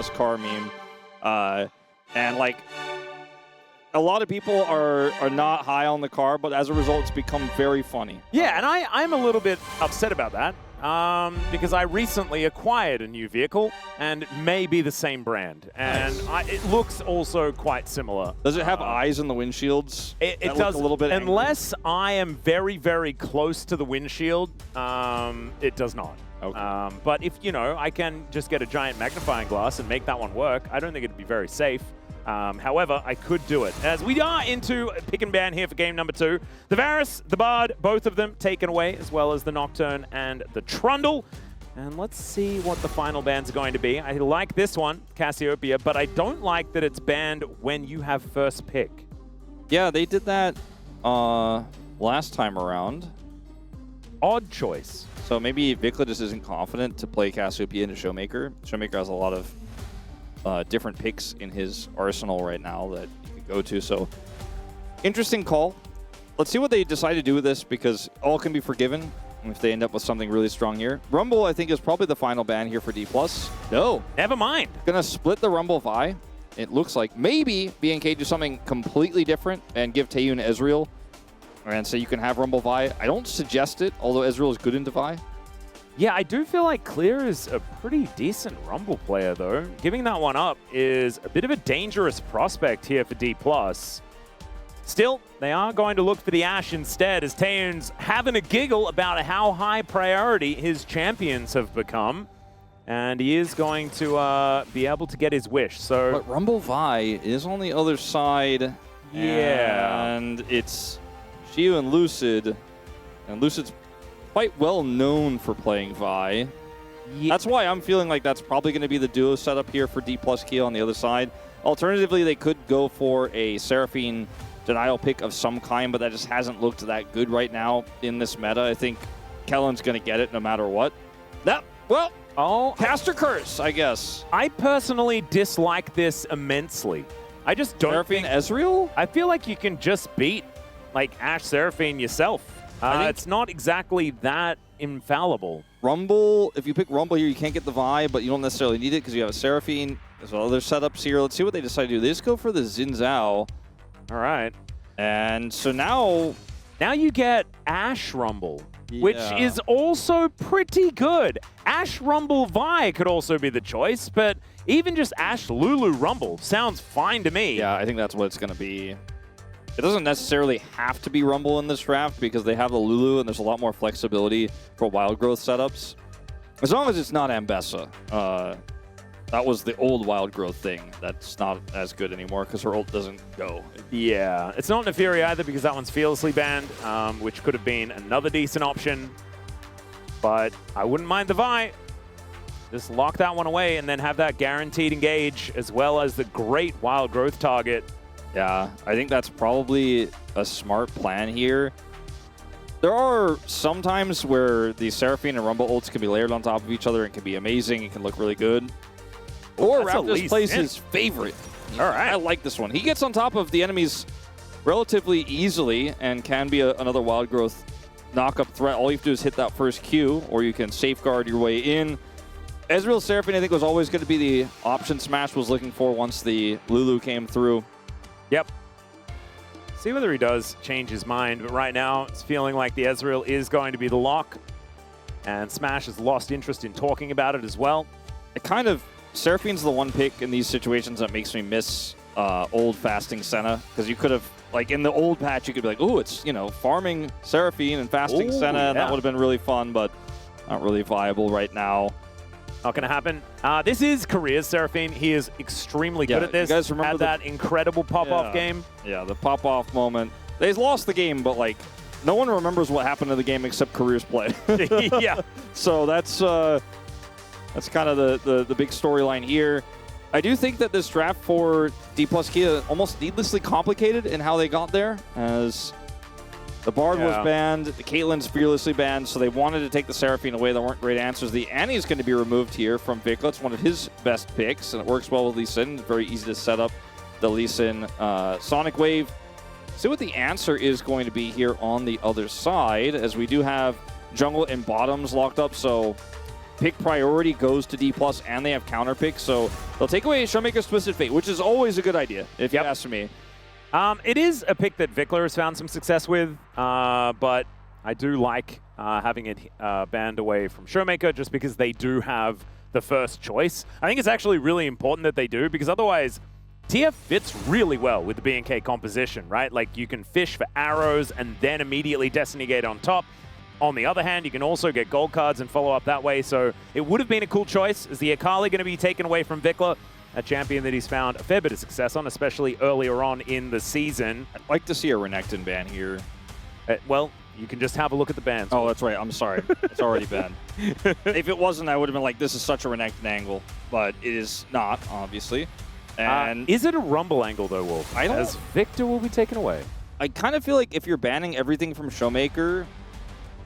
plus car meme. And like a lot of people are not high on the car, but as a result, it's become very funny. Yeah, and I'm a little bit upset about that because I recently acquired a new vehicle, and it may be the same brand, and it looks also quite similar. Does it have eyes in the windshields? It does a little bit. Unless I am very, very close to the windshield, it does not. Okay. But if, I can just get a giant magnifying glass and make that one work, I don't think it'd be very safe. However, I could do it. As we are into pick and ban here for game number 2. The Varus, the Bard, both of them taken away, as well as the Nocturne and the Trundle. And let's see what the final bans are going to be. I like this one, Cassiopeia, but I don't like that it's banned when you have first pick. Yeah, they did that last time around. Odd choice. So maybe Vikla just isn't confident to play Cassiopeia into Showmaker. Showmaker has a lot of different picks in his arsenal right now that you could go to. So interesting call. Let's see what they decide to do with this, because all can be forgiven if they end up with something really strong here. Rumble, I think, is probably the final ban here for D+. No. Never mind. Gonna split the Rumble Vi. It looks like maybe BNK do something completely different and give Taeyoon Ezreal. And so you can have Rumble Vi. I don't suggest it, although Ezreal is good into Vi. Yeah, I do feel like Clear is a pretty decent Rumble player, though. Giving that one up is a bit of a dangerous prospect here for D+. Still, they are going to look for the Ashe instead, as Taeyoon's having a giggle about how high priority his champions have become. And he is going to be able to get his wish. So, but Rumble Vi is on the other side. Yeah. And it's Xiu and Lucid. And Lucid's quite well known for playing Vi. Yeah. That's why I'm feeling like that's probably going to be the duo setup here for D+ Keel on the other side. Alternatively, they could go for a Seraphine denial pick of some kind, but that just hasn't looked that good right now in this meta. I think Kellen's going to get it no matter what. Caster Curse, I guess. I personally dislike this immensely. I just don't Seraphine Ezreal? I feel like you can just beat like Ashe Seraphine yourself. It's not exactly that infallible. Rumble, if you pick Rumble here, you can't get the Vi, but you don't necessarily need it because you have a Seraphine. There's other setups here. Let's see what they decide to do. They just go for the Xin Zhao. All right. And so now you get Ashe Rumble, which is also pretty good. Ashe Rumble Vi could also be the choice, but even just Ashe Lulu Rumble sounds fine to me. Yeah, I think that's what it's going to be. It doesn't necessarily have to be Rumble in this draft because they have the Lulu and there's a lot more flexibility for wild growth setups. As long as it's not Ambessa. That was the old wild growth thing. That's not as good anymore because her ult doesn't go. Yeah, it's not Neferi either because that one's fearlessly banned, which could have been another decent option. But I wouldn't mind the Vi. Just lock that one away and then have that guaranteed engage as well as the great wild growth target. Yeah, I think that's probably a smart plan here. There are some times where the Seraphine and Rumble ults can be layered on top of each other and can be amazing. It can look really good. Or Raptors plays his favorite. All right. I like this one. He gets on top of the enemies relatively easily and can be another wild growth knock-up threat. All you have to do is hit that first Q, or you can safeguard your way in. Ezreal Seraphine, I think, was always going to be the option Smash was looking for once the Lulu came through. Yep. See whether he does change his mind, but right now it's feeling like the Ezreal is going to be the lock, and Smash has lost interest in talking about it as well. It kind of, Seraphine's the one pick in these situations that makes me miss old fasting Senna, because you could have, like in the old patch, you could be like, oh, it's, farming Seraphine and fasting Senna, and that would have been really fun, but not really viable right now. Not going to happen. This is Korea's Seraphine. He is extremely good at this. You guys remember that incredible pop-off game? Yeah, the pop-off moment. They lost the game, but like, no one remembers what happened to the game except Korea's play. Yeah. So that's kind of the big storyline here. I do think that this draft for D+ Kia almost needlessly complicated in how they got there, as the Bard was banned, the Caitlyn's fearlessly banned, so they wanted to take the Seraphine away. There weren't great answers. The Annie is going to be removed here from Vikla. It's one of his best picks, and it works well with Lee Sin. It's very easy to set up the Lee Sin Sonic Wave. See what the answer is going to be here on the other side, as we do have jungle and bottoms locked up, so pick priority goes to D+, and they have counter picks, so they'll take away Showmaker's Twisted Fate, which is always a good idea, if you ask me. It is a pick that Vikler has found some success with, but I do like having it banned away from Showmaker just because they do have the first choice. I think it's actually really important that they do, because otherwise TF fits really well with the B&K composition, right? Like, you can fish for arrows and then immediately Destiny Gate on top. On the other hand, you can also get gold cards and follow up that way, so it would have been a cool choice. Is the Akali going to be taken away from Vikler, a champion that he's found a fair bit of success on, especially earlier on in the season? I'd like to see a Renekton ban here. Well, you can just have a look at the bans. Oh, that's right. I'm sorry. It's already banned. If it wasn't, I would have been like, this is such a Renekton angle, but it is not, obviously. And is it a Rumble angle, though, Wolf? I don't... As Victor will be taken away. I kind of feel like if you're banning everything from Showmaker,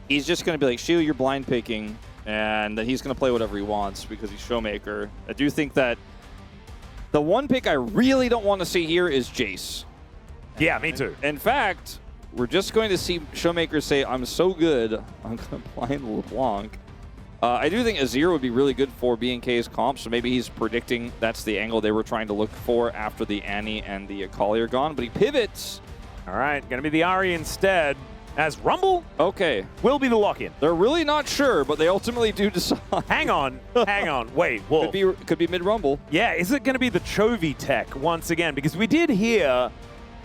he's just going to be like, Shield, you're blind picking, and then he's going to play whatever he wants because he's Showmaker. I do think that the one pick I really don't want to see here is Jace. Yeah, me too. In fact, we're just going to see Showmaker say, I'm so good, I'm going to blind LeBlanc. I do think Azir would be really good for B&K's comp, so maybe he's predicting that's the angle they were trying to look for after the Annie and the Akali are gone, but he pivots. All right, going to be the Ahri instead, as Rumble will be the lock-in. They're really not sure, but they ultimately do decide. Hang on. Wait, Wolf. Could be mid-Rumble. Yeah, is it going to be the Chovy tech once again? Because we did hear,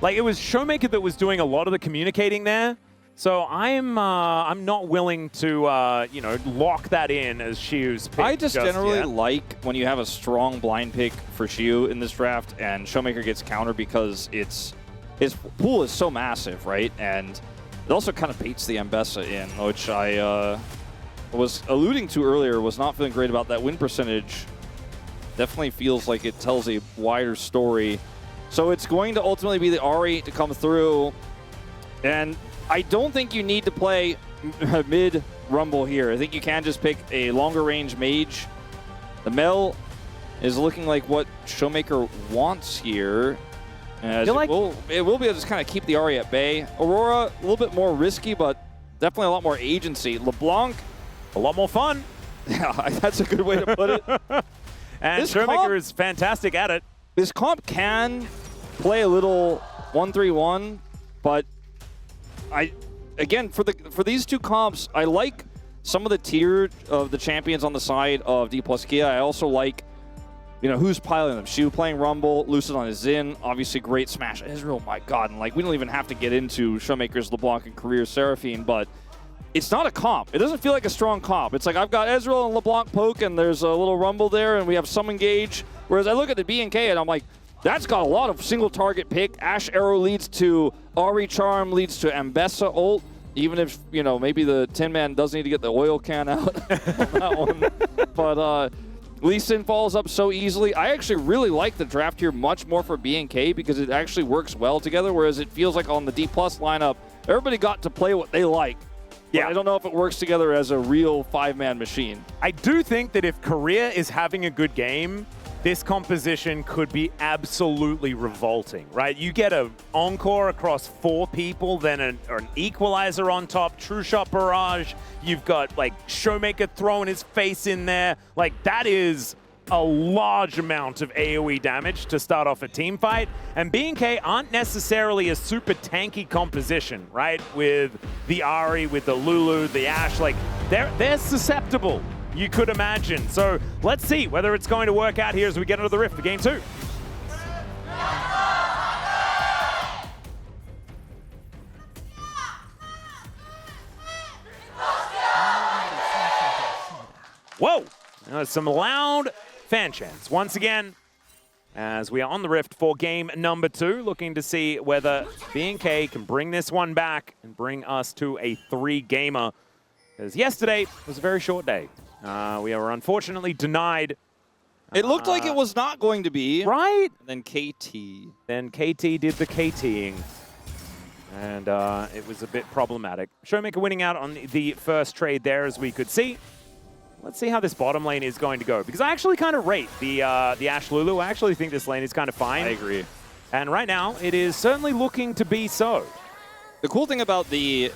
like, it was Showmaker that was doing a lot of the communicating there. So I'm not willing to lock that in as Shiu's pick. I just generally like when you have a strong blind pick for Shiu in this draft and Showmaker gets counter because his pool is so massive, right? And it also kind of baits the Ambessa in, which I was alluding to earlier, was not feeling great about that win percentage. Definitely feels like it tells a wider story. So it's going to ultimately be the Ahri to come through, and I don't think you need to play mid-Rumble here. I think you can just pick a longer-range mage. The Mel is looking like what Showmaker wants here. As it will be able to just kind of keep the Ahri at bay. Aurora, a little bit more risky, but definitely a lot more agency. LeBlanc, a lot more fun. Yeah, that's a good way to put it. And Showmaker is fantastic at it. This comp can play a little 1-3-1, but again, for these two comps, I like some of the tier of the champions on the side of D plus Kia. I also like, who's piloting them. Shu playing Rumble, Lucid on his Xin, obviously great smash. Israel, my God, and like we don't even have to get into Showmaker's LeBlanc and Career Seraphine, but it's not a comp. It doesn't feel like a strong comp. It's like I've got Ezreal and LeBlanc poke, and there's a little Rumble there, and we have some engage. Whereas I look at the B&K, and I'm like, that's got a lot of single target pick. Ash Arrow leads to Ahri Charm, leads to Ambessa ult. Even if, maybe the Tin Man does need to get the oil can out on that one. But Lee Sin falls up so easily. I actually really like the draft here much more for B&K because it actually works well together, whereas it feels like on the D+ lineup, everybody got to play what they like. Yeah, I don't know if it works together as a real five-man machine. I do think that if Korea is having a good game, this composition could be absolutely revolting, right? You get an Encore across 4 people, then an Equalizer on top, True Shot Barrage. You've got, like, Showmaker throwing his face in there. Like, that is a large amount of AoE damage to start off a team fight. And B&K aren't necessarily a super tanky composition, right? With the Ahri, with the Lulu, the Ashe, like, they're susceptible, you could imagine. So let's see whether it's going to work out here as we get into the Rift for Game 2. Whoa! Some loud fan chants once again as we are on the Rift for game number 2, looking to see whether B&K can bring this one back and bring us to a 3-gamer. Because yesterday was a very short day. We were unfortunately denied. It looked like it was not going to be. Right? And then KT. Then KT did the KTing. And it was a bit problematic. Showmaker winning out on the first trade there, as we could see. Let's see how this bottom lane is going to go. Because I actually kind of rate the Ashe Lulu. I actually think this lane is kind of fine. I agree. And right now, it is certainly looking to be so. The cool thing about the,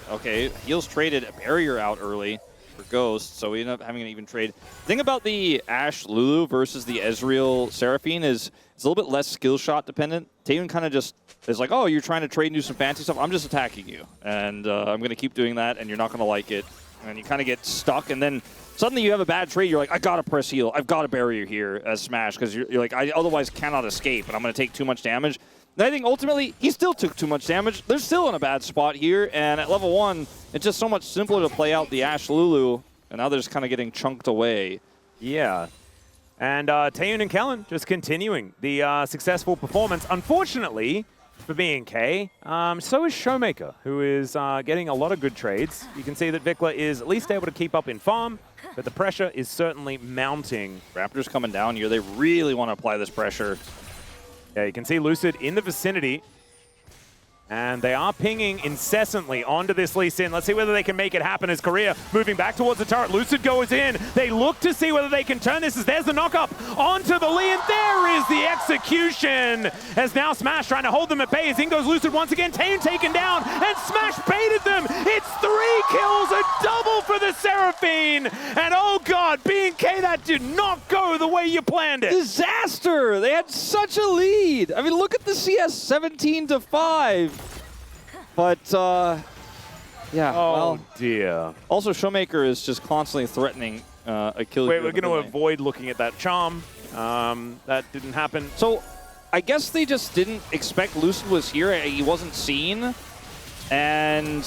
Heels traded a barrier out early. for Ghost, so we end up having an even trade. The thing about the Ashe Lulu versus the Ezreal Seraphine is it's a little bit less skill shot dependent. Taeyeon kind of just is like, oh, you're trying to trade and do some fancy stuff. I'm just attacking you, and I'm going to keep doing that, and you're not going to like it. And you kind of get stuck, and then suddenly you have a bad trade. You're like, I got to press heal. I've got a barrier here as Smash, because you're like, I otherwise cannot escape, and I'm going to take too much damage. And I think ultimately, he still took too much damage. They're still in a bad spot here, and at level 1, it's just so much simpler to play out the Ashe Lulu, and now they're just kind of getting chunked away. Yeah. And Taeyeon and Kellen just continuing the successful performance. Unfortunately, for BNK, so is Showmaker, who is getting a lot of good trades. You can see that Vikla is at least able to keep up in farm, but the pressure is certainly mounting. Raptors coming down here. They really want to apply this pressure. Yeah, you can see Lucid in the vicinity. And they are pinging incessantly onto this Lee Sin. Let's see whether they can make it happen as Korea moving back towards the turret. Lucid goes in. They look to see whether they can turn this as there's the knock-up onto the Lee, and there is the execution. As now Smash trying to hold them at bay. As in goes Lucid once again. Taeyeon taken down, and Smash baited them. It's 3 kills, a double for the Seraphine. And oh god, BNK, that did not go the way you planned it. Disaster! They had such a lead. I mean, look at the CS 17-5. But, yeah, oh, well, dear. Also, Showmaker is just constantly threatening a kill. Wait, we're going to avoid looking at that charm. That didn't happen. So, I guess they just didn't expect Lucid was here. He wasn't seen. And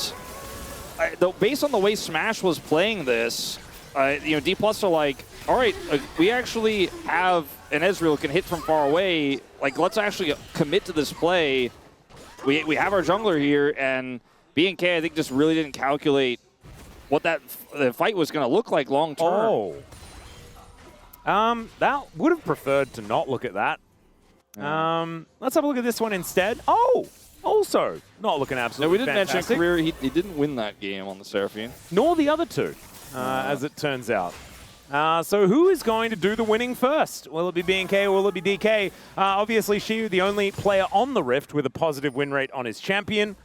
based on the way Smash was playing this, D+ are like, all right, we actually have an Ezreal who can hit from far away. Like, let's actually commit to this play. We have our jungler here, and BNK, I think, just really didn't calculate what the fight was going to look like long term. Oh. That would have preferred to not look at that. Yeah. Let's have a look at this one instead. Oh, also not looking absolutely no, we didn't fantastic. mention Career. He didn't win that game on the Seraphine. Nor the other two, as it turns out. So who is going to do the winning first? Will it be BNK or will it be DK? Obviously, Xiu, the only player on the Rift with a positive win rate on his champion.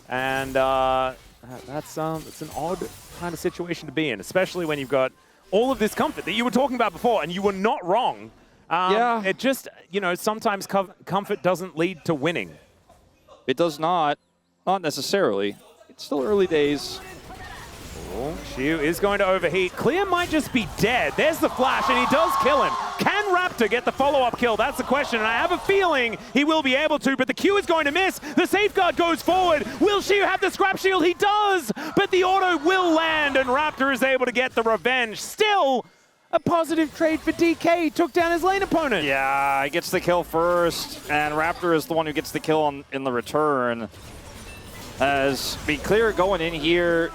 And that's an odd kind of situation to be in, especially when you've got all of this comfort that you were talking about before, and you were not wrong. Yeah. It just, sometimes comfort doesn't lead to winning. It does not. Not necessarily. It's still early days. Oh, Xiu is going to overheat. Clear might just be dead. There's the flash, and he does kill him. Can Raptor get the follow-up kill? That's the question, and I have a feeling he will be able to, but the Q is going to miss. The safeguard goes forward. Will Xiu have the scrap shield? He does, but the auto will land, and Raptor is able to get the revenge. Still, a positive trade for DK. He took down his lane opponent. Yeah, he gets the kill first, and Raptor is the one who gets the kill in the return. As be clear going in here,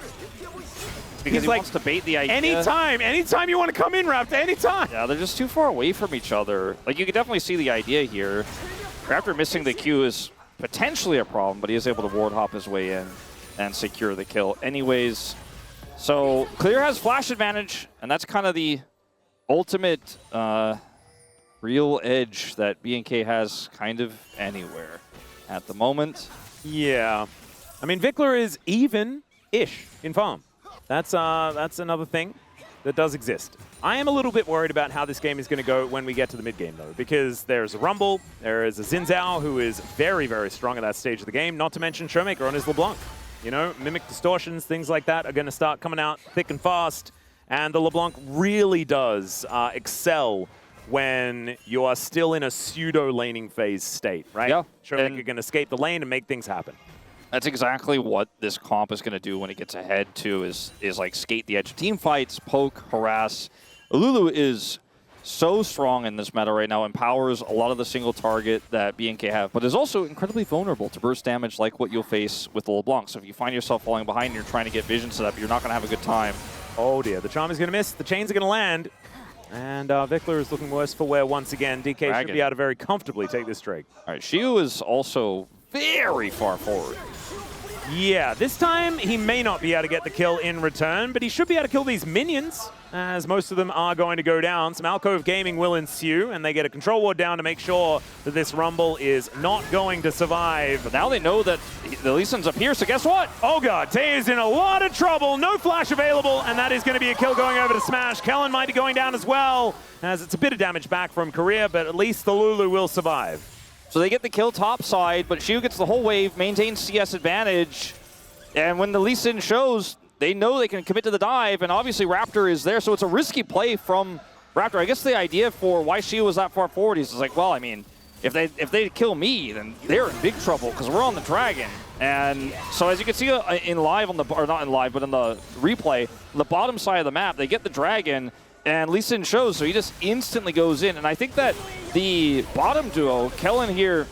because he wants to bait the idea. Anytime you want to come in, Raptor, anytime. Yeah, they're just too far away from each other. Like, you can definitely see the idea here. Raptor missing the Q is potentially a problem, but he is able to ward hop his way in and secure the kill anyways. So, Clear has flash advantage, and that's kind of the ultimate real edge that BNK has kind of anywhere at the moment. Yeah. I mean, Vikla is even-ish in farm. That's another thing that does exist. I am a little bit worried about how this game is going to go when we get to the mid-game, though, because there's a Rumble, there is a Xin Zhao, who is very, very strong at that stage of the game, not to mention Showmaker on his LeBlanc. Mimic distortions, things like that are going to start coming out thick and fast, and the LeBlanc really does excel when you are still in a pseudo-laning phase state, right? Yeah. Showmaker can escape the lane and make things happen. That's exactly what this comp is going to do when it gets ahead, too, is like skate the edge of team fights, poke, harass. Lulu is so strong in this meta right now, empowers a lot of the single target that BNK have, but is also incredibly vulnerable to burst damage like what you'll face with the LeBlanc. So if you find yourself falling behind and you're trying to get vision set up, you're not going to have a good time. Oh dear, the charm is going to miss, the chains are going to land, and Vikla is looking worse for wear once again. DK should be able to very comfortably take this Drake. All right, Xiu is also very far forward. Yeah, this time he may not be able to get the kill in return, but he should be able to kill these minions. as most of them are going to go down. Some alcove gaming will ensue, and they get a control ward down to make sure that this Rumble is not going to survive. But now they know that the Lee Sin's up here, so guess what? Oh god, Tay is in a lot of trouble. No flash available, and that is going to be a kill going over to Smash. Kellen might be going down as well, as it's a bit of damage back from Korea, but at least the Lulu will survive. So they get the kill top side, but Shiu gets the whole wave, maintains CS advantage, and when the Lee Sin shows, they know they can commit to the dive, and obviously Raptor is there, so it's a risky play from Raptor. I guess the idea for why Shiu was that far forward is like, well, I mean, if they kill me, then they're in big trouble because we're on the Dragon. And so as you can see in live on the, or not in live, but in the replay, on the bottom side of the map, they get the Dragon, and Lee Sin shows, so he just instantly goes in. And I think that the bottom duo, Kellen here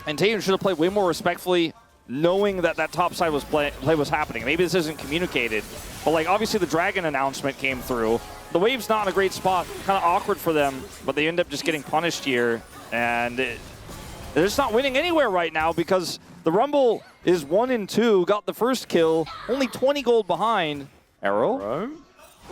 and Tatum, should have played way more respectfully, knowing that that top side play was happening. Maybe this isn't communicated, but like obviously the Dragon announcement came through. The wave's not in a great spot, kind of awkward for them, but they end up just getting punished here. And they're just not winning anywhere right now because the Rumble is 1-2, got the first kill, only 20 gold behind. Arrow.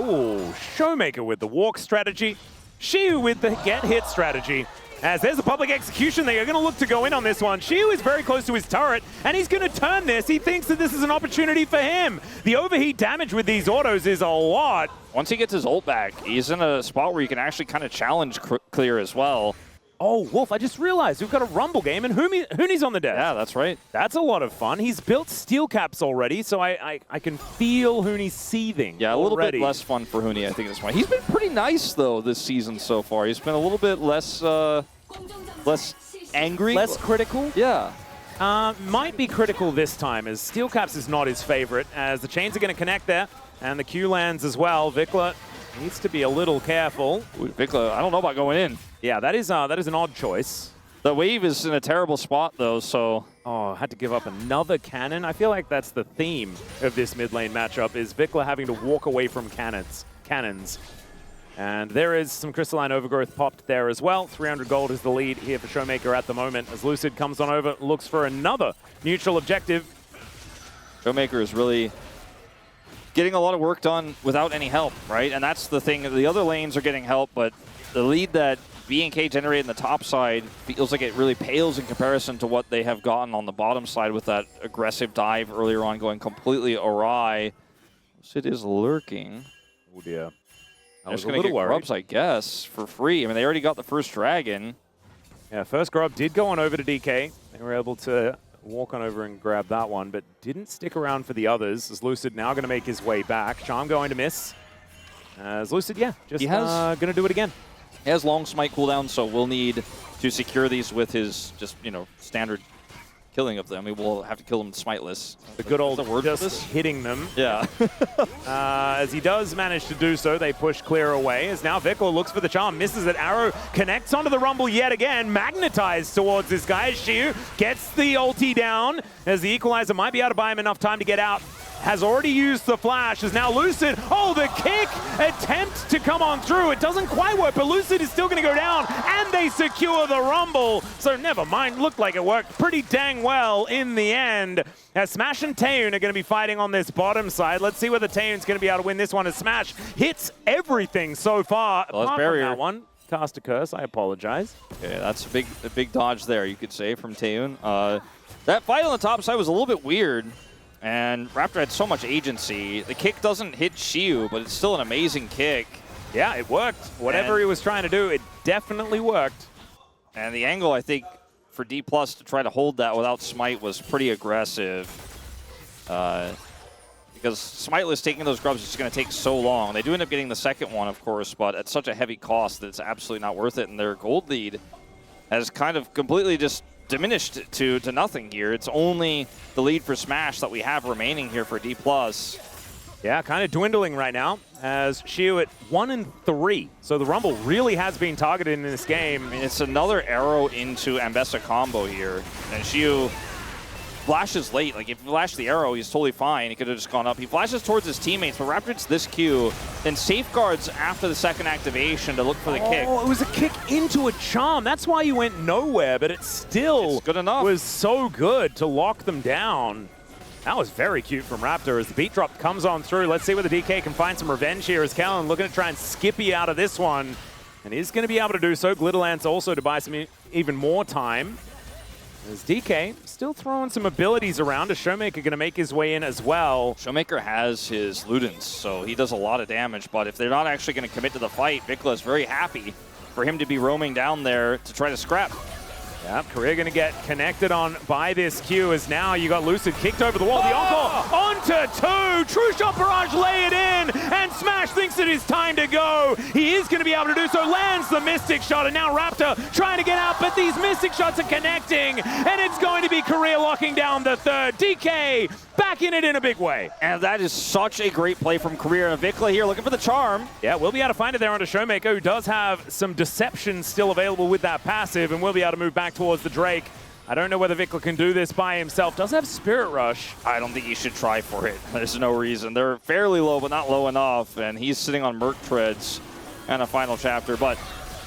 Ooh, Showmaker with the walk strategy. Shiu with the get hit strategy. As there's a public execution, they are going to look to go in on this one. Shiu is very close to his turret, and he's going to turn this. He thinks that this is an opportunity for him. The overheat damage with these autos is a lot. Once he gets his ult back, he's in a spot where you can actually kind of challenge clear as well. Oh, Wolf, I just realized we've got a Rumble game, and Hooney's on the desk. Yeah, that's right. That's a lot of fun. He's built steel caps already, so I can feel Hooney seething. Yeah, a little bit less fun for Hooney, I think, this one. He's been pretty nice, though, this season so far. He's been a little bit less angry. Less critical? Yeah. Might be critical this time, as steel caps is not his favorite, as the chains are going to connect there, and the Q lands as well. Vikla needs to be a little careful. Ooh, Vikla, I don't know about going in. Yeah, that is an odd choice. The wave is in a terrible spot, though, so... Oh, had to give up another cannon. I feel like that's the theme of this mid lane matchup, is Vikla having to walk away from cannons. And there is some crystalline overgrowth popped there as well. 300 gold is the lead here for Showmaker at the moment, as Lucid comes on over, looks for another neutral objective. Showmaker is really getting a lot of work done without any help, right? And that's the thing. The other lanes are getting help, but the lead that B&K generated in the top side feels like it really pales in comparison to what they have gotten on the bottom side with that aggressive dive earlier on going completely awry. Sid is lurking. Oh dear. I'm just going to get grubs, I guess, for free. I mean, they already got the first Dragon. Yeah, first grub did go on over to DK. They were able to walk on over and grab that one, but didn't stick around for the others, as Lucid now going to make his way back. Charm going to miss. As Lucid, yeah, just going to do it again. He has long smite cooldown, so we'll need to secure these with his just, standard killing of them. We will have to kill them smiteless. The good old just hitting them. Yeah. As he does manage to do so, they push clear away. As now Vikla looks for the charm, misses it. Arrow connects onto the Rumble yet again, magnetized towards this guy. Shiu gets the ulti down, as the equalizer might be able to buy him enough time to get out. Has already used the flash, is now Lucid. Oh, the kick attempt to come on through. It doesn't quite work, but Lucid is still going to go down, and they secure the Rumble. So never mind, looked like it worked pretty dang well in the end. As Smash and Taeyoon are going to be fighting on this bottom side. Let's see whether Taeyoon's going to be able to win this one, as Smash hits everything so far. Well, apart from that one. Cast a curse, I apologize. Okay, that's a big dodge there, you could say, from Taeyoon. That fight on the top side was a little bit weird. And Raptor had so much agency. The kick doesn't hit Shiu, but it's still an amazing kick. Yeah, it worked. Whatever he was trying to do, it definitely worked. And the angle, I think, for D+ to try to hold that without Smite was pretty aggressive. Because Smiteless taking those grubs is just going to take so long. They do end up getting the second one, of course, but at such a heavy cost that it's absolutely not worth it. And their gold lead has kind of completely just diminished to nothing here. It's only the lead for Smash that we have remaining here for D+. Yeah, kind of dwindling right now, as Shiu at 1-3. So the Rumble really has been targeted in this game. I mean, it's another arrow into Ambessa combo here. And Shiu flashes late. Like, if he flashed the arrow, he's totally fine. He could have just gone up. He flashes towards his teammates, but Raptor gets this Q, then safeguards after the second activation to look for the kick. Oh, it was a kick into a charm. That's why you went nowhere, but it still good enough. Was so good to lock them down. That was very cute from Raptor as the beat drop comes on through. Let's see whether DK can find some revenge here as Kellen looking to try and skippy out of this one. And is going to be able to do so. Glitterlance also to buy some even more time. As DK still throwing some abilities around. A Showmaker going to make his way in as well. Showmaker has his Ludens, so he does a lot of damage. But if they're not actually going to commit to the fight, Vikla is very happy for him to be roaming down there to try to scrap. Yep, Korea going to get connected on by this Q as now you got Lucid kicked over the wall. The encore onto two. True Shot Barrage lay it in, and Smash thinks it is time to go. He is going to be able to do so. Lands the Mystic Shot, and now Raptor trying to get out, but these Mystic Shots are connecting, and it's going to be Korea locking down the third. DK back in it in a big way. And that is such a great play from Korea. And Vikla here looking for the charm. Yeah, we'll be able to find it there onto Showmaker, who does have some deception still available with that passive, and we'll be able to move back towards the Drake. I don't know whether Vikla can do this by himself. Does have Spirit Rush. I don't think you should try for it. There's no reason. They're fairly low, but not low enough. And he's sitting on Merc Treads and a final chapter. But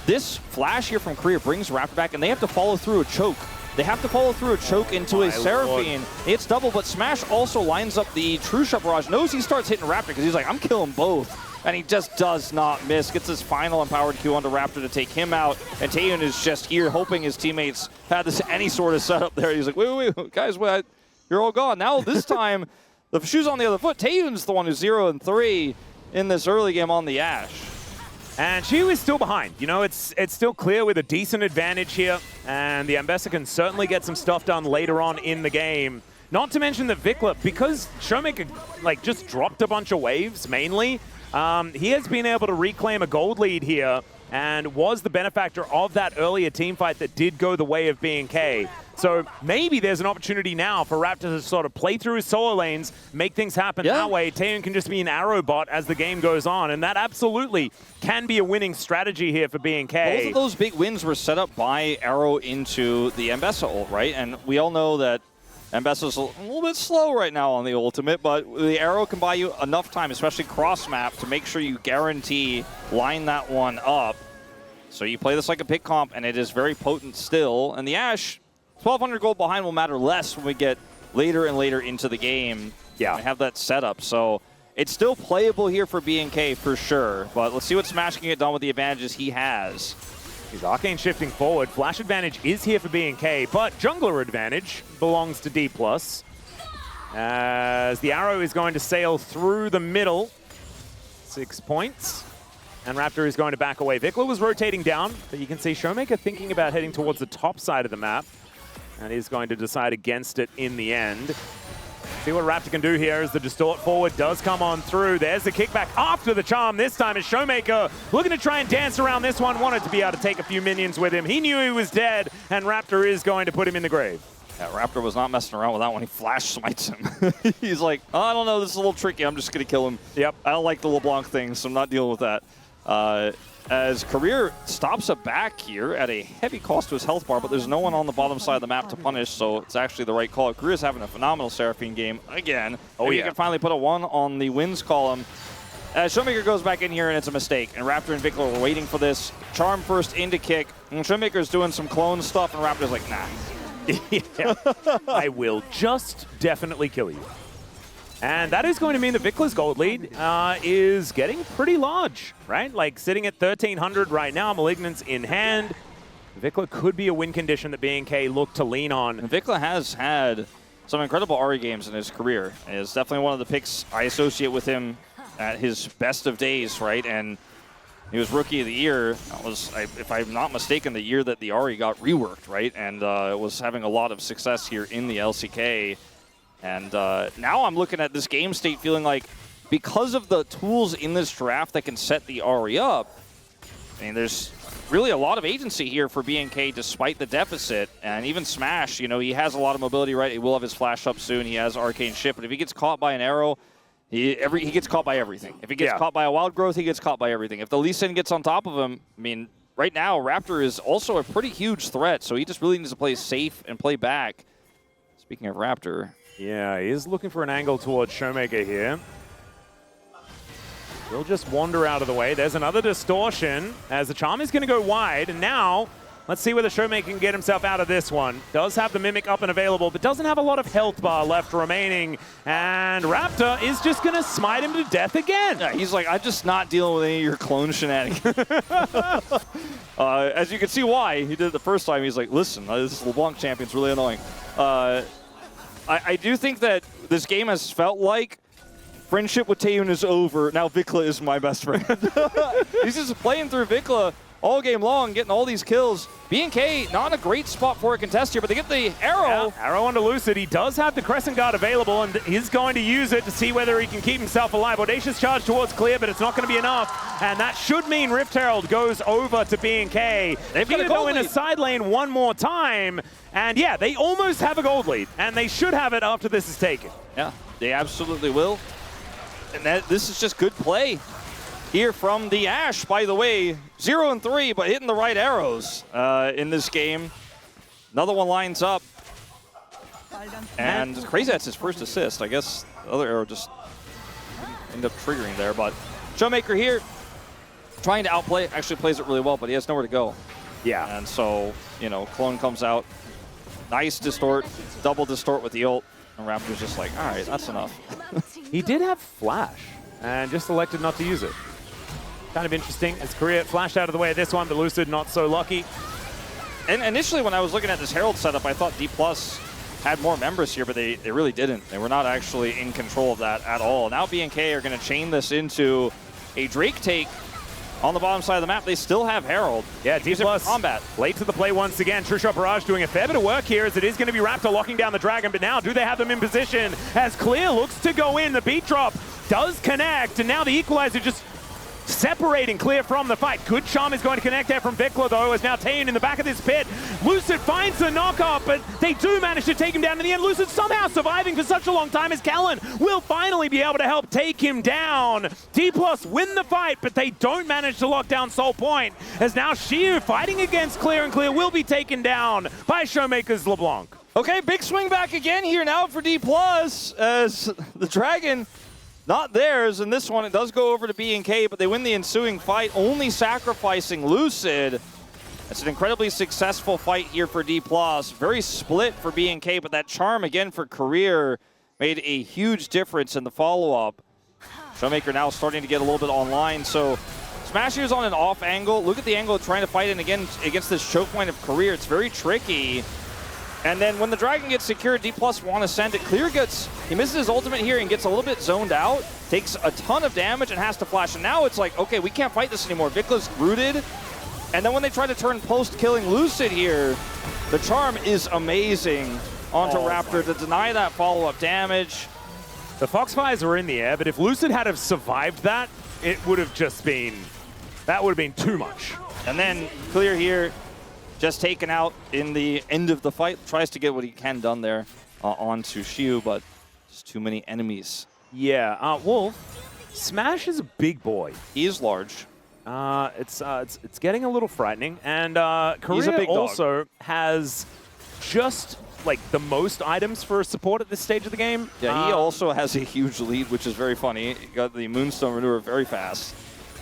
this flash here from Korea brings Raptor back, and they have to follow through a choke. They have to follow through a choke into a Seraphine. It's double, but Smash also lines up the True Shot Barrage. Knows he starts hitting Raptor because he's like, I'm killing both. And he just does not miss. Gets his final empowered Q onto Raptor to take him out. And Taeyun is just here hoping his teammates had this any sort of setup there. He's like, wait, guys, what? You're all gone. Now this time, the shoe's on the other foot. Taeyun's the one who's 0-3 in this early game on the Ashe. And Chiu is still behind. You know, it's still clear with a decent advantage here. And the Ambessa can certainly get some stuff done later on in the game. Not to mention that Vikla, because Showmaker just dropped a bunch of waves mainly, he has been able to reclaim a gold lead here and was the benefactor of that earlier team fight that did go the way of BNK. So maybe there's an opportunity now for Raptor to sort of play through his solo lanes, make things happen that way. Taeyun can just be an arrow bot as the game goes on, and that absolutely can be a winning strategy here for BNK. Both of those big wins were set up by arrow into the Ambessa ult, right? And we all know that Ambessa's a little bit slow right now on the ultimate, but the arrow can buy you enough time, especially cross-map, to make sure you guarantee line that one up. So you play this like a pick comp, and it is very potent still. And the Ashe, 1,200 gold behind will matter less when we get later and later into the game. Yeah, we have that setup. So it's still playable here for BNK for sure, but let's see what Smash can get done with the advantages he has. He's Arcane shifting forward. Flash advantage is here for BNK, but jungler advantage belongs to D+. As the arrow is going to sail through the middle. 6 points. And Raptor is going to back away. Vikla was rotating down, but you can see Showmaker thinking about heading towards the top side of the map. And he's going to decide against it in the end. See what Raptor can do here as the distort forward does come on through. There's the kickback after the charm. This time is Showmaker looking to try and dance around this one. Wanted to be able to take a few minions with him. He knew he was dead, and Raptor is going to put him in the grave. Yeah, Raptor was not messing around with that one. He flash smites him. He's like, oh, I don't know, this is a little tricky. I'm just going to kill him. Yep. I don't like the LeBlanc thing, so I'm not dealing with that. As Career stops a back here at a heavy cost to his health bar, but there's no one on the bottom side of the map to punish, so it's actually the right call. Career's having a phenomenal Seraphine game again. Oh, yeah. He can finally put a 1 on the wins column. As Showmaker goes back in here, and it's a mistake. And Raptor and Vikla were waiting for this. Charm first into kick. And Showmaker's doing some clone stuff, and Raptor's like, nah. I will just definitely kill you. And that is going to mean that Vikla's gold lead is getting pretty large, right? Like sitting at 1,300 right now, Malignance in hand. Vikla could be a win condition that BNK look to lean on. And Vikla has had some incredible Ahri games in his career. It's definitely one of the picks I associate with him at his best of days, right? And he was Rookie of the Year. That was, if I'm not mistaken, the year that the Ahri got reworked, right? And was having a lot of success here in the LCK. And now I'm looking at this game state feeling like because of the tools in this draft that can set the Ahri up, I mean, there's really a lot of agency here for BNK despite the deficit. And even Smash, you know, he has a lot of mobility, right? He will have his flash up soon. He has Arcane Shift. But if he gets caught by an arrow, he gets caught by everything. If he gets caught by a Wild Growth, he gets caught by everything. If the Lee Sin gets on top of him, I mean, right now, Raptor is also a pretty huge threat. So he just really needs to play safe and play back. Speaking of Raptor. Yeah, he is looking for an angle towards Showmaker here. He'll just wander out of the way. There's another distortion as the charm is going to go wide. And now Let's see whether Showmaker can get himself out of this one. Does have the Mimic up and available, but doesn't have a lot of health bar left remaining. And Raptor is just going to smite him to death again. Yeah, he's like, I'm just not dealing with any of your clone shenanigans. As you can see why. He did it the first time. He's like, listen, this LeBlanc champion's really annoying. I do think that this game has felt like friendship with Taeyun is over. Now Vikla is my best friend. He's just playing through Vikla all game long, getting all these kills. BNK not in a great spot for a contest here, but they get the arrow. Yeah, arrow onto Lucid. He does have the Crescent Guard available, and he's going to use it to see whether he can keep himself alive. Audacious charge towards Clear, but it's not going to be enough. And that should mean Rift Herald goes over to BNK. They've got to a go gold in a lead. side lane one more time. And yeah, they almost have a gold lead, and they should have it after this is taken. Yeah, they absolutely will. And this is just good play here from the Ashe, by the way. 0-3, but hitting the right arrows in this game. Another one lines up. And it's crazy that's his first assist. I guess the other arrow just ended up triggering there. But Showmaker here, trying to outplay, actually plays it really well, but he has nowhere to go. Yeah. And so, you know, Clone comes out. Nice distort, double distort with the ult. And Raptor's just like, all right, that's enough. He did have Flash, and just elected not to use it. Kind of interesting, as Korea flashed out of the way of this one, but Lucid not so lucky. And initially when I was looking at this Herald setup, I thought D+ had more members here, but they really didn't. They were not actually in control of that at all. Now BNK are going to chain this into a Drake take on the bottom side of the map. They still have Herald. Yeah, D+ combat. Late to the play once again. True Shot Barrage doing a fair bit of work here, as it is going to be Raptor locking down the Dragon, but now do they have them in position? As Clear looks to go in, the beat drop does connect, and now the Equalizer just separating Clear from the fight. Good charm is going to connect there from Vikla, though, as now Taeyun in the back of this pit. Lucid finds the knockoff, but they do manage to take him down in the end. Lucid somehow surviving for such a long time, as Kellen will finally be able to help take him down. D+ win the fight, but they don't manage to lock down Soul Point, as now Shiu fighting against Clear, and Clear will be taken down by Showmaker's LeBlanc. Okay, big swing back again here now for D+, as the Dragon not theirs, and this one it does go over to BNK, but they win the ensuing fight, only sacrificing Lucid. It's an incredibly successful fight here for D+. Very split for BNK, but that charm again for Career made a huge difference in the follow-up. Showmaker now starting to get a little bit online, so Smash here's on an off angle. Look at the angle trying to fight in again against this choke point of Career. It's very tricky. And then when the Dragon gets secured, D+ want to send it. Clear he misses his ultimate here and gets a little bit zoned out, takes a ton of damage and has to flash. And now it's like, okay, we can't fight this anymore. Vikla's rooted. And then when they try to turn post-killing Lucid here, the charm is amazing onto Raptor to deny that follow-up damage. The Foxfires were in the air, but if Lucid had have survived that, it would have just been, that would have been too much. And then Clear here, just taken out in the end of the fight. Tries to get what he can done there onto Shiu, but just too many enemies. Yeah, Wolf, Smash is a big boy. He is large. It's getting a little frightening, and He's a Korea big also has just like the most items for support at this stage of the game. Yeah, he also has a huge lead, which is very funny. He got the Moonstone Maneuver very fast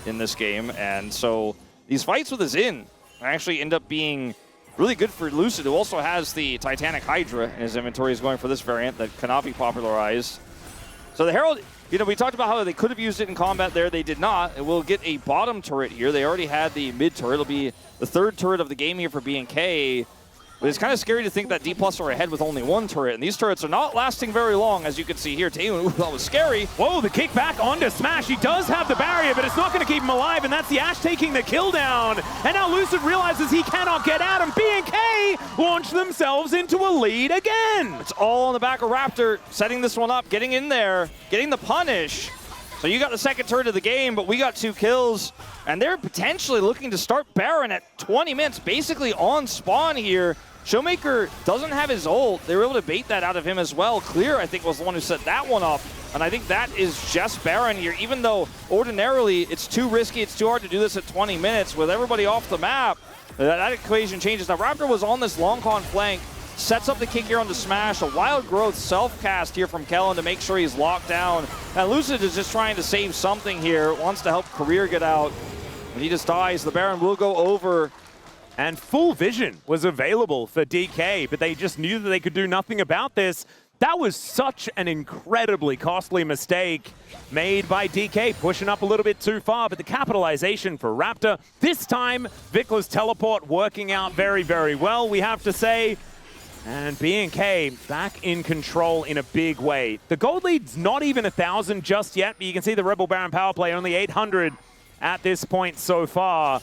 in this game, and so these fights with his in actually end up being really good for Lucid, who also has the Titanic Hydra in his inventory. He's going for this variant that Kanavi popularized. So the Herald, you know, we talked about how they could have used it in combat there. They did not. It will get a bottom turret here. They already had the mid turret. It'll be the third turret of the game here for BNK. But it's kind of scary to think that D+ are ahead with only one turret, and these turrets are not lasting very long, as you can see here. Taeyun, ooh, that was scary. Whoa, the kick back onto Smash. He does have the barrier, but it's not going to keep him alive, and that's the Ashe taking the kill down. And now Lucid realizes he cannot get out, and BNK launch themselves into a lead again. It's all on the back of Raptor, setting this one up, getting in there, getting the punish. So you got the second turret of the game, but we got 2 kills. And they're potentially looking to start Baron at 20 minutes, basically on spawn here. Showmaker doesn't have his ult. They were able to bait that out of him as well. Clear, I think, was the one who set that one up. And I think that is just Baron here, even though ordinarily it's too risky, it's too hard to do this at 20 minutes with everybody off the map. That equation changes. Now, Raptor was on this long con flank, sets up the kick here on the Smash, a wild growth self-cast here from Kellen to make sure he's locked down. And Lucid is just trying to save something here, wants to help Career get out. When he just dies, the Baron will go over And full vision was available for DK, but they just knew that they could do nothing about this. That was such an incredibly costly mistake made by DK, pushing up a little bit too far, but the capitalization for Raptor, this time, Vicla's teleport working out very, very well, we have to say. And BNK back in control in a big way. The gold lead's not even 1,000 just yet, but you can see the Rebel Baron power play only 800 at this point so far.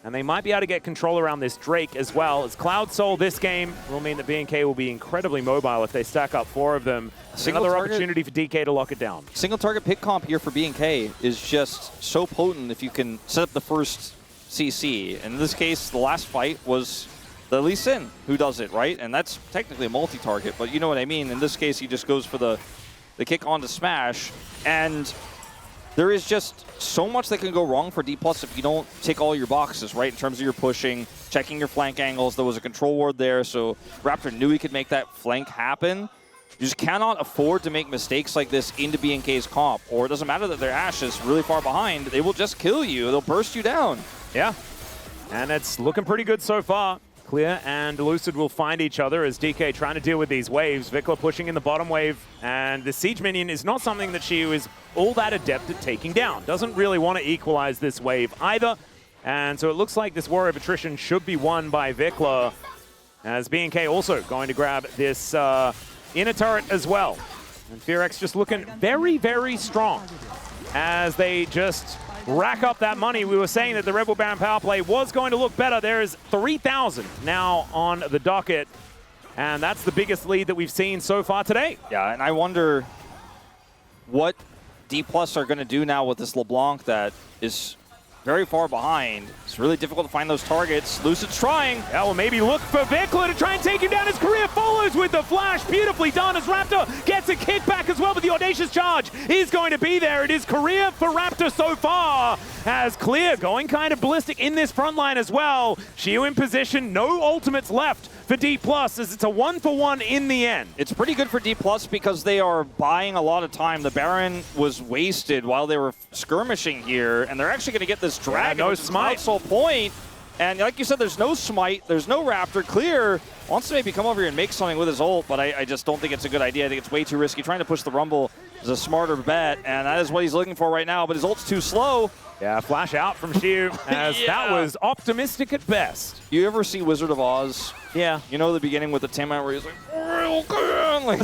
And they might be able to get control around this Drake as well. As Cloud Soul this game will mean that BNK will be incredibly mobile if they stack up 4 of them. Another opportunity for DK to lock it down. Single target pick comp here for B&K is just so potent if you can set up the first CC. In this case, the last fight was the Lee Sin who does it, right? And that's technically a multi-target, but you know what I mean. In this case, he just goes for the kick on to smash. And there is just so much that can go wrong for D+ if you don't tick all your boxes, right? In terms of your pushing, checking your flank angles. There was a control ward there, so Raptor knew he could make that flank happen. You just cannot afford to make mistakes like this into B&K's comp, or it doesn't matter that their Ashe is really far behind. They will just kill you. They'll burst you down. Yeah, and it's looking pretty good so far. Clear and Lucid will find each other as DK trying to deal with these waves. Vicla pushing in the bottom wave, and the Siege Minion is not something that she is all that adept at taking down. Doesn't really want to equalize this wave either, and so it looks like this war of attrition should be won by Vicla, as BNK also going to grab this inner turret as well. And FearX just looking very, very strong as they just rack up that money. We were saying that the Rebel Baron power play was going to look better. There is 3,000 now on the docket, and that's the biggest lead that we've seen so far today. Yeah, and I wonder what D+ are going to do now with this LeBlanc that is very far behind. It's really difficult to find those targets. Lucid's trying. Yeah, well, maybe look for Vicla to try and take him down. His career follows with the flash. Beautifully done as Raptor gets a kickback as well, but the audacious charge is going to be there. It is career for Raptor so far, as Clear going kind of ballistic in this front line as well. Shiu in position, no ultimates left for D+, as it's a 1-for-1 in the end. It's pretty good for D+ because they are buying a lot of time. The Baron was wasted while they were skirmishing here, and they're actually going to get this dragon. Yeah, no smite. Sole point. And like you said, there's no smite, there's no Raptor. Clear wants to maybe come over here and make something with his ult, but I just don't think it's a good idea. I think it's way too risky. Trying to push the Rumble is a smarter bet, and that is what he's looking for right now, but his ult's too slow. Yeah, flash out from Shiu, as that was optimistic at best. You ever see Wizard of Oz? Yeah. You know the beginning with the Tim out where he's like, like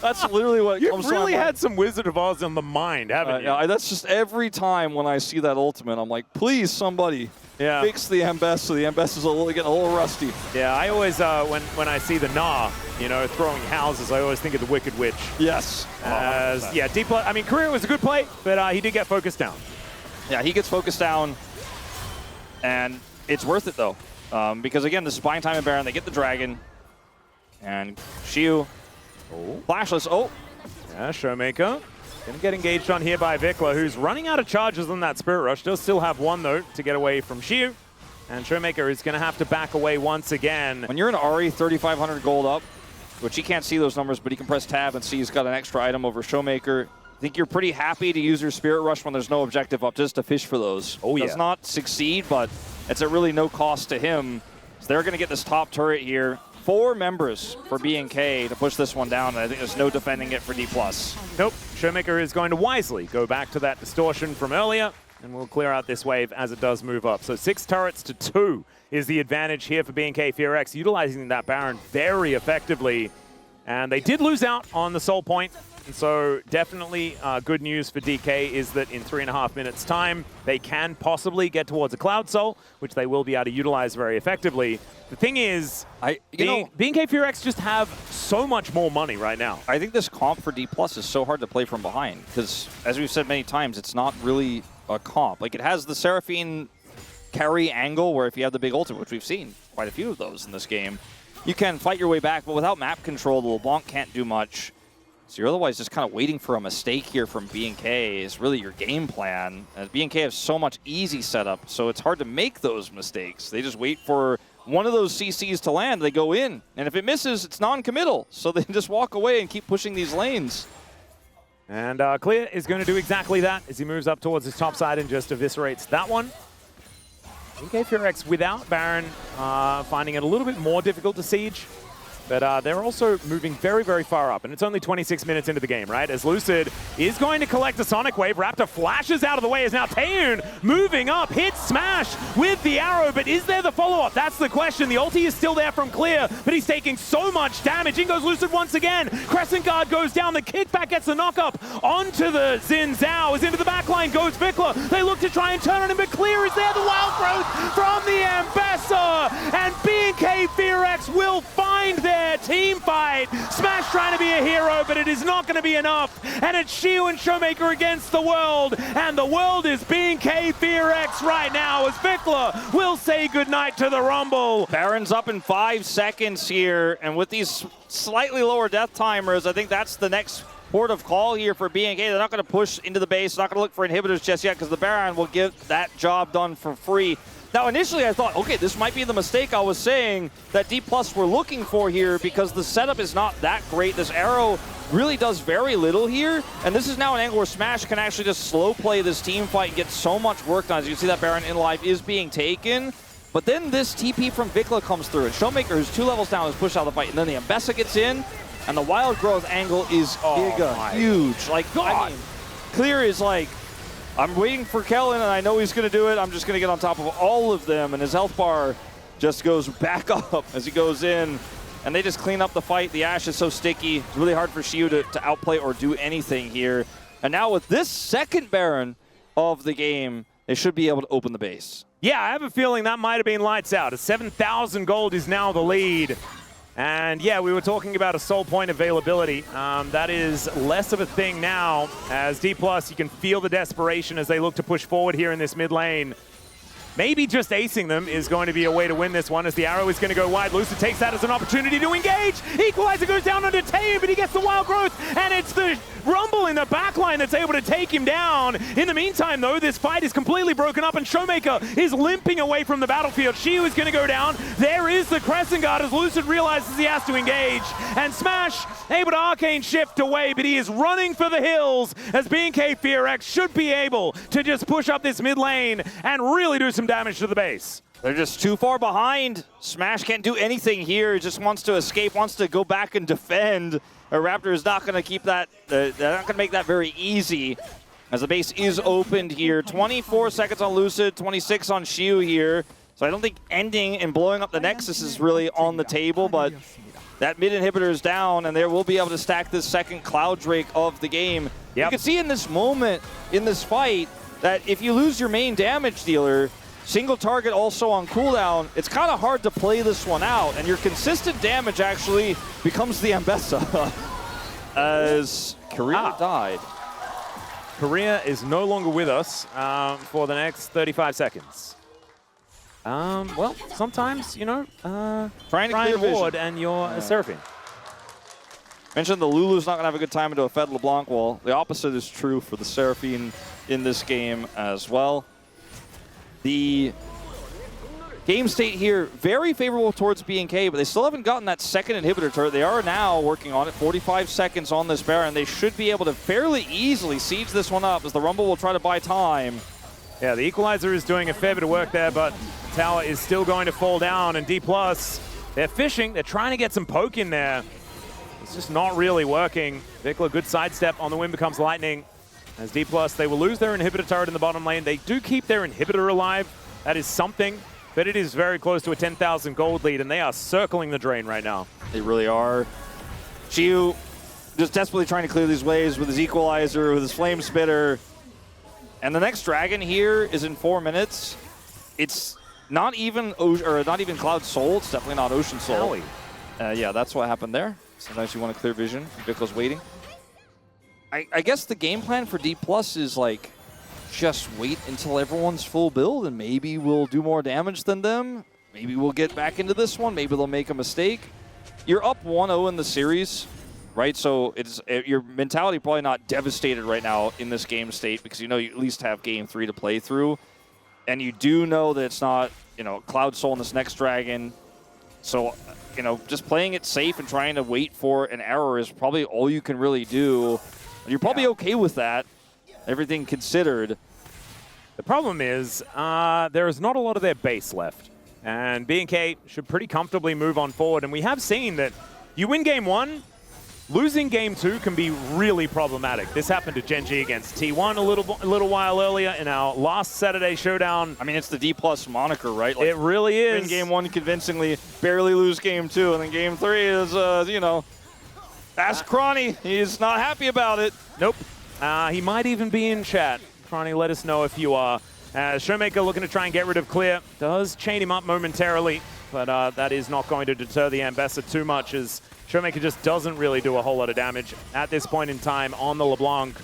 that's literally what You've comes to really my mind. had some Wizard of Oz on the mind, haven't you? Yeah, that's just every time when I see that ultimate, I'm like, please, somebody fix the Embest so the Embest is getting a little rusty. Yeah, I always, when I see the Nah, throwing houses, I always think of the Wicked Witch. Yes. As, yeah, D+, I mean, Career was a good play, but he did get focused down. Yeah, he gets focused down, and it's worth it, though. Because, again, this is buying time in Baron. They get the Dragon, and Shiu, flashless. Oh. Yeah, Showmaker. Gonna get engaged on here by Vicla, who's running out of charges on that Spirit Rush. Does still have one, though, to get away from Shiu. And Showmaker is gonna have to back away once again. When you're an Ari 3,500 gold up, which he can't see those numbers, but he can press tab and see he's got an extra item over Showmaker. I think you're pretty happy to use your Spirit Rush when there's no objective up, just to fish for those. Oh, yeah. Does not succeed, but it's at really no cost to him. So they're going to get this top turret here. 4 members for B&K to push this one down, and I think there's no defending it for D+. Nope. Showmaker is going to wisely go back to that distortion from earlier, and we'll clear out this wave as it does move up. So 6 turrets to 2 is the advantage here for B&K FearX, utilizing that Baron very effectively. And they did lose out on the Soul Point. And so definitely good news for DK is that in 3.5 minutes time, they can possibly get towards a Cloud Soul, which they will be able to utilize very effectively. The thing is, B&K FearX just have so much more money right now. I think this comp for D+ is so hard to play from behind because, as we've said many times, it's not really a comp. Like, it has the Seraphine carry angle where if you have the big ultimate, which we've seen quite a few of those in this game, you can fight your way back, but without map control, the LeBlanc can't do much. So you're otherwise just kind of waiting for a mistake here from B&K is really your game plan. As B&K have so much easy setup, so it's hard to make those mistakes. They just wait for one of those CCs to land, they go in. And if it misses, it's non-committal. So they just walk away and keep pushing these lanes. And Clear is going to do exactly that as he moves up towards his top side and just eviscerates that one. BFX without Baron finding it a little bit more difficult to siege. But they're also moving very, very far up. And it's only 26 minutes into the game, right? As Lucid is going to collect a Sonic Wave. Raptor flashes out of the way as now Taeyoon moving up, hits Smash with the arrow. But is there the follow-up? That's the question. The ulti is still there from Clear, but he's taking so much damage. In goes Lucid once again. Crescent Guard goes down. The kickback gets the knock-up onto the Xin Zhao. As into the backline goes Vikla. They look to try and turn on him, but Clear is there. The wild growth from the Ambassador. And B&K BFX will find their team fight. Smash trying to be a hero, but it is not going to be enough. And it's Shiu and Showmaker against the world. And the world is B&K BFX right now as Vikla will say goodnight to the Rumble. Baron's up in 5 seconds here. And with these slightly lower death timers, I think that's the next port of call here for B&K. They're not going to push into the base, not going to look for inhibitors just yet because the Baron will get that job done for free. Now, initially, I thought, okay, this might be the mistake I was saying that D+ were looking for here because the setup is not that great. This arrow really does very little here, and this is now an angle where Smash can actually just slow play this team fight and get so much work done. As you can see, that Baron in life is being taken, but then this TP from Vikla comes through, and Showmaker, who's 2 levels down, is pushed out of the fight, and then the Ambessa gets in, and the wild growth angle is huge. Like, I mean, Clear is like, I'm waiting for Kellen, and I know he's going to do it. I'm just going to get on top of all of them, and his health bar just goes back up as he goes in, and they just clean up the fight. The Ashe is so sticky. It's really hard for Shiu to outplay or do anything here. And now with this second Baron of the game, they should be able to open the base. Yeah, I have a feeling that might have been lights out. 7,000 gold is now the lead. And yeah, we were talking about a soul point availability. That is less of a thing now, as D+, you can feel the desperation as they look to push forward here in this mid lane. Maybe just acing them is going to be a way to win this one, as the arrow is going to go wide. Lucid takes that as an opportunity to engage. Equalizer goes down onto Taeyoon, but he gets the wild growth, and it's the Rumble in the backline that's able to take him down. In the meantime, though, this fight is completely broken up, and Showmaker is limping away from the battlefield. Shiu is going to go down. There is the Crescent Guard as Lucid realizes he has to engage, and Smash able to arcane shift away, but he is running for the hills as B&K BFX should be able to just push up this mid lane and really do some damage to the base. They're just too far behind. Smash can't do anything here. He just wants to escape, wants to go back and defend. Raptor is not going to keep that, they're not going to make that very easy as the base is opened here. 24 seconds on Lucid, 26 on Shiu here. So I don't think ending and blowing up the Nexus is really on the table, but that mid inhibitor is down, and they will be able to stack this second Cloud Drake of the game. Yep. You can see in this moment, in this fight, that if you lose your main damage dealer, single target also on cooldown, it's kind of hard to play this one out, and your consistent damage actually becomes the Ambessa as Korea died. Korea is no longer with us for the next 35 seconds. Well, sometimes, you know, try and clear ward and you're a Seraphine. Mentioned the Lulu's not going to have a good time into a Fed LeBlanc. Well, the opposite is true for the Seraphine in this game as well. The game state here, very favorable towards B&K, but they still haven't gotten that second inhibitor turret. They are now working on it. 45 seconds on this Baron. They should be able to fairly easily siege this one up as the Rumble will try to buy time. Yeah, the Equalizer is doing a fair bit of work there, but tower is still going to fall down, and D+, they're fishing. They're trying to get some poke in there. It's just not really working. Vikla, good sidestep on the Wind Becomes Lightning. As D+, they will lose their inhibitor turret in the bottom lane. They do keep their inhibitor alive. That is something, but it is very close to a 10,000 gold lead, and they are circling the drain right now. They really are. Shiu just desperately trying to clear these waves with his Equalizer, with his Flame Spitter. And the next dragon here is in 4 minutes. It's not even Cloud Soul. It's definitely not Ocean Soul. Yeah, that's what happened there. Sometimes you want a clear vision. Vikkla's waiting. I guess the game plan for D+ is like, just wait until everyone's full build and maybe we'll do more damage than them. Maybe we'll get back into this one. Maybe they'll make a mistake. You're up 1-0 in the series, right? So it's your mentality probably not devastated right now in this game state because you know you at least have game 3 to play through. And you do know that it's not, you know, Cloud Soul in this next dragon. So, you know, just playing it safe and trying to wait for an error is probably all you can really do. You're probably okay with that, everything considered. The problem is there is not a lot of their base left. And B&K should pretty comfortably move on forward. And we have seen that you win game 1, losing game 2 can be really problematic. This happened to Gen.G against T1 a little while earlier in our last Saturday showdown. I mean, it's the D+ moniker, right? Like, it really is. Win game 1 convincingly, barely lose game 2, and then game 3 is, you know, ask Cronny. He's not happy about it. Nope. He might even be in chat. Cronny, let us know if you are. Showmaker looking to try and get rid of Clear. Does chain him up momentarily, but that is not going to deter the Ambassador too much, as Showmaker just doesn't really do a whole lot of damage at this point in time on the LeBlanc.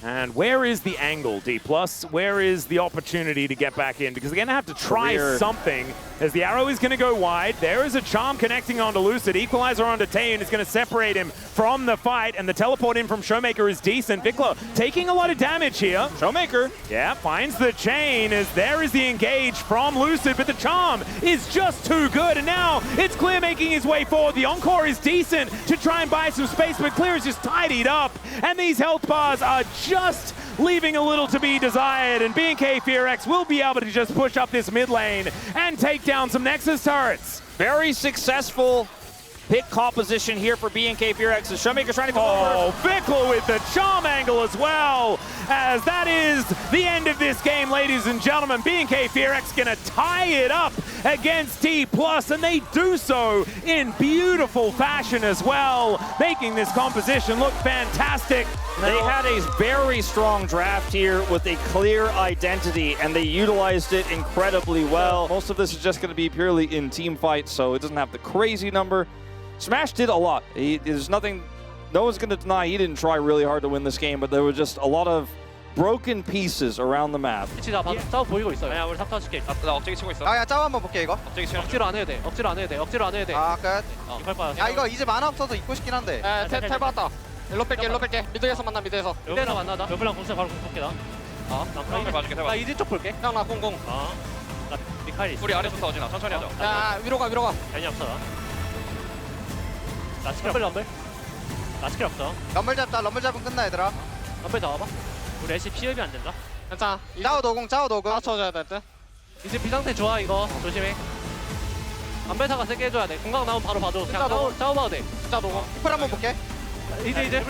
And where is the angle, D+? Where is the opportunity to get back in? Because they're going to have to try something, as the arrow is going to go wide. There is a charm connecting onto Lucid. Equalizer onto Taeun is going to separate him from the fight, and the teleport in from Showmaker is decent. Vikla taking a lot of damage here. Showmaker. Yeah, finds the chain, as there is the engage from Lucid, but the charm is just too good, and now it's Clear making his way forward. The Encore is decent to try and buy some space, but Clear is just tidied up, and these health bars are just leaving a little to be desired, and B&K FearX will be able to just push up this mid lane and take down some Nexus turrets. Very successful pick composition here for B&K FearX. The Showmaker's trying to go over. Vikla with the charm angle as well, as that is the end of this game, ladies and gentlemen. B&K FearX gonna tie it up against D+, and they do so in beautiful fashion as well, making this composition look fantastic. They had a very strong draft here with a clear identity, and they utilized it incredibly well. Most of this is just going to be purely in team fights, so it doesn't have the crazy number. Smash did a lot. There's nothing, no one's going to deny he didn't try really hard to win this game, but there were just a lot of broken pieces around the map. 나 싸움 보이고 있어요. 아니야 우리 탑 타줄게. 나 억제기 치고 있어. 야 짜오 한번 볼게 이거. 억제기 치고. 억지로 안 해도 돼. 억지로 안 해도 돼. 억지로 안 해도 돼. 아 끝. 이빨 빠져. 야 이거 이제 만화 없어서 입고 싶긴 한데. 텔 받았다. 일로 뺄게. 미드에서 만나 미드에서. 여기서 만나자. 여기랑 공세 바로 공격해 나. 텔 봐줄게 텔 나 봐. 이제 쪽 볼게. 형 나 공공. 나 미카엘 있어. 우리 아래부터 어지나 천천히 하자. 야 위로 가. 괜히 없어 나. 나 스킬 럼블. 나 스킬 없어. 럼블 잡자. 럼블 잡으면 끝나 얘들아. 럼블 나와봐. 우리 애쉬 피업이 안 된다. 괜찮아. 짜오 노공. 맞춰줘야 될 듯. 이제 비상태 좋아 이거. 조심해. 안배사가 세게 해줘야 돼. 공각 나오면 바로 봐줘. 그냥 짜오 봐도 돼. 진짜 노공. 피플 한번 볼게. 이제.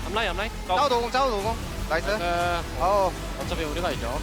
암라인. 짜오 노공. 나이스. 네. 어우 어차피 우리가 이겨.